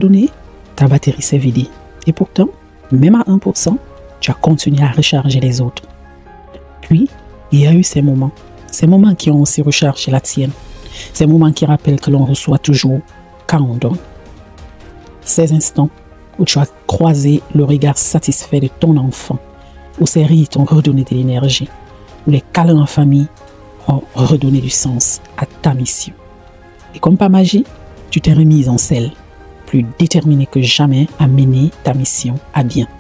donné, ta batterie s'est vidée. Et pourtant, même à 1%, tu as continué à recharger les autres. Puis, il y a eu ces moments qui ont aussi rechargé la tienne. Ces moments qui rappellent que l'on reçoit toujours quand on donne. Ces instants où tu as croisé le regard satisfait de ton enfant, où ces rires t'ont redonné de l'énergie, où les câlins en famille ont redonné du sens à ta mission. Et comme par magie, tu t'es remise en selle, plus déterminée que jamais à mener ta mission à bien.